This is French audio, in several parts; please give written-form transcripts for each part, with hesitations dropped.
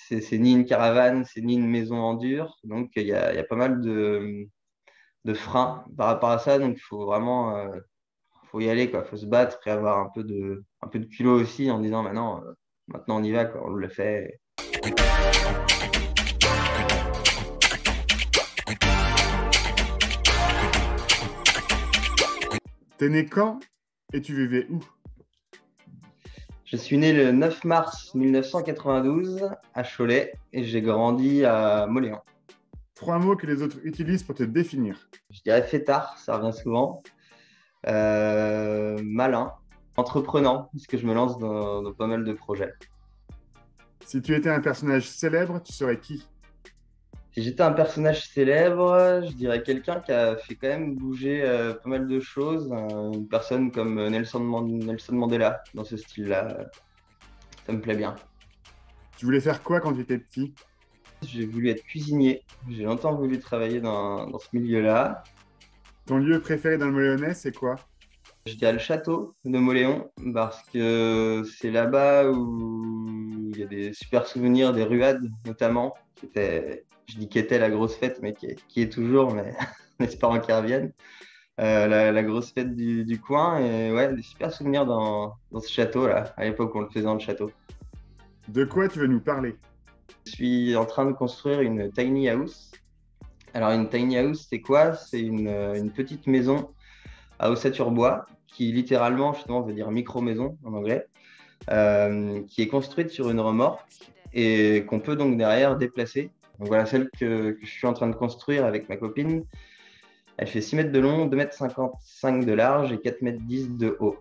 c'est ni une caravane, c'est ni une maison en dur. Donc, il y a pas mal de freins par rapport à ça. Donc, il faut vraiment faut y aller, quoi. Faut se battre et avoir un peu de culot aussi en disant, maintenant, maintenant on y va, quoi. On le fait. T'es né quand et tu vivais où? Je suis né le 9 mars 1992 à Cholet et j'ai grandi à Moléon. 3 mots que les autres utilisent pour te définir. Je dirais fêtard, ça revient souvent. Malin, entreprenant, parce que je me lance dans pas mal de projets. Si tu étais un personnage célèbre, tu serais qui? Si j'étais un personnage célèbre, je dirais quelqu'un qui a fait quand même bouger pas mal de choses. Une personne comme Nelson Mandela, dans ce style-là. Ça me plaît bien. Tu voulais faire quoi quand tu étais petit? J'ai voulu être cuisinier. J'ai longtemps voulu travailler dans ce milieu-là. Ton lieu préféré dans le Moléonais, c'est quoi? Je dirais le château de Moléon parce que c'est là-bas où il y a des super souvenirs, des ruades notamment, je dis qu'était la grosse fête, mais qui est toujours, mais en espérant qu'elle revienne. La grosse fête du coin et ouais, des super souvenirs dans ce château-là, à l'époque où on le faisait dans le château. De quoi tu veux nous parler? Je suis en train de construire une tiny house. Alors une tiny house, c'est quoi? C'est une petite maison à Ossature-Bois, qui littéralement justement veut dire micro-maison en anglais, qui est construite sur une remorque et qu'on peut donc derrière déplacer. Donc voilà, celle que je suis en train de construire avec ma copine, elle fait 6 mètres de long, 2,55 m de large et 4,10 m de haut.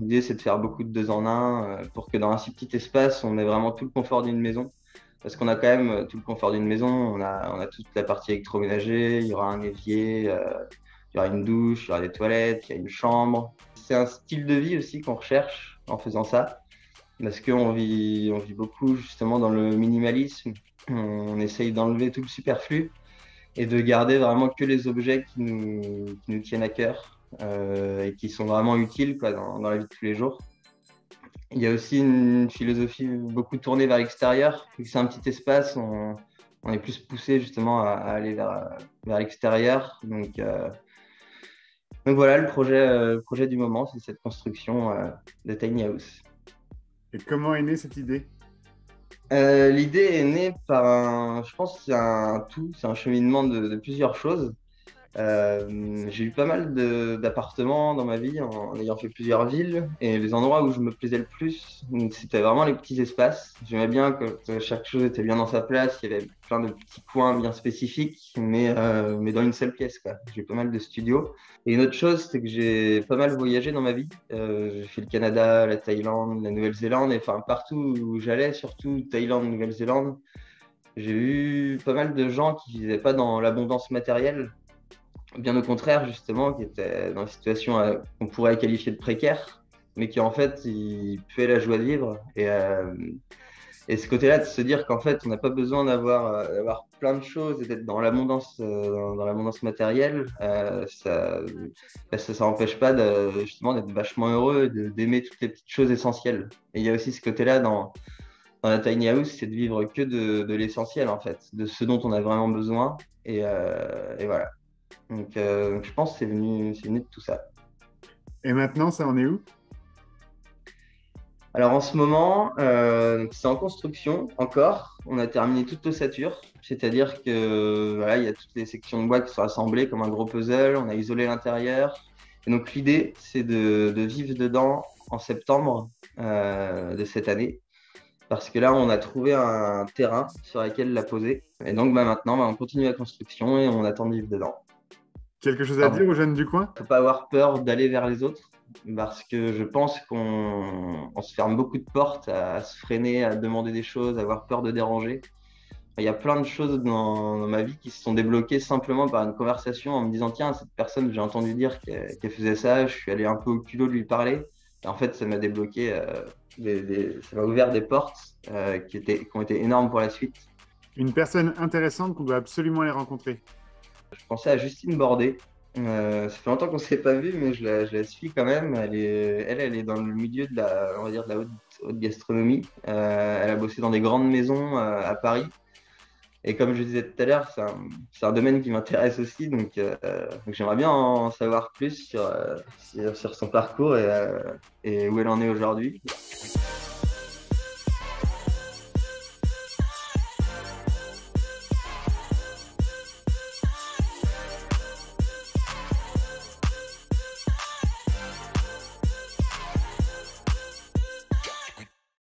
L'idée, c'est de faire beaucoup de deux en un pour que dans un si petit espace, on ait vraiment tout le confort d'une maison. Parce qu'on a quand même tout le confort d'une maison, on a toute la partie électroménager, il y aura un évier, il y aura une douche, il y aura des toilettes, il y a une chambre. C'est un style de vie aussi qu'on recherche en faisant ça, parce on vit beaucoup justement dans le minimalisme. On essaye d'enlever tout le superflu et de garder vraiment que les objets qui nous tiennent à cœur et qui sont vraiment utiles quoi, dans la vie de tous les jours. Il y a aussi une philosophie beaucoup tournée vers l'extérieur. Vu que c'est un petit espace, on est plus poussé justement à aller vers l'extérieur. Donc voilà, le projet du moment, c'est cette construction de tiny house. Et comment est née cette idée? L'idée est née je pense que c'est un tout, c'est un cheminement de plusieurs choses. J'ai eu pas mal d'appartements dans ma vie en ayant fait plusieurs villes et les endroits où je me plaisais le plus, c'était vraiment les petits espaces. J'aimais bien que chaque chose était bien dans sa place, il y avait plein de petits coins bien spécifiques, mais dans une seule pièce, quoi. J'ai eu pas mal de studios. Et une autre chose, c'est que j'ai pas mal voyagé dans ma vie. J'ai fait le Canada, la Thaïlande, la Nouvelle-Zélande, et enfin partout où j'allais, surtout Thaïlande, Nouvelle-Zélande, j'ai eu pas mal de gens qui vivaient pas dans l'abondance matérielle. Bien au contraire, justement, qui étaient dans une situation qu'on pourrait qualifier de précaire, mais qui en fait, ils puaient la joie de vivre. Et ce côté-là, de se dire qu'en fait, on n'a pas besoin d'avoir plein de choses et d'être dans l'abondance matérielle, ça n'empêche pas justement d'être vachement heureux, d'aimer toutes les petites choses essentielles. Et il y a aussi ce côté-là dans la tiny house, c'est de vivre que de l'essentiel, en fait, de ce dont on a vraiment besoin. Et voilà. Donc, je pense que c'est venu de tout ça. Et maintenant, ça en est où? Alors en ce moment, c'est en construction encore. On a terminé toute l'ossature, c'est-à-dire que voilà, il y a toutes les sections de bois qui sont assemblées comme un gros puzzle. On a isolé l'intérieur. Et donc l'idée, c'est de vivre dedans en septembre de cette année, parce que là, on a trouvé un terrain sur lequel la poser. Et donc maintenant, on continue la construction et on attend de vivre dedans. Quelque chose à Pardon. dire aux jeunes du coin? Faut pas avoir peur d'aller vers les autres parce que je pense qu'on se ferme beaucoup de portes à se freiner, à demander des choses, à avoir peur de déranger. Il y a plein de choses dans ma vie qui se sont débloquées simplement par une conversation en me disant tiens, cette personne, j'ai entendu dire qu'elle faisait ça, je suis allé un peu au culot de lui parler. Et en fait, ça m'a débloqué, ça m'a ouvert des portes qui ont été énormes pour la suite. Une personne intéressante qu'on doit absolument aller rencontrer. Je pensais à Justine Bordet, Ça fait longtemps qu'on ne s'est pas vu, mais je la suis quand même. Elle est dans le milieu de la, on va dire, de la haute gastronomie. Elle a bossé dans des grandes maisons à Paris. Et comme je disais tout à l'heure, c'est un domaine qui m'intéresse aussi. Donc j'aimerais bien en savoir plus sur son parcours et où elle en est aujourd'hui.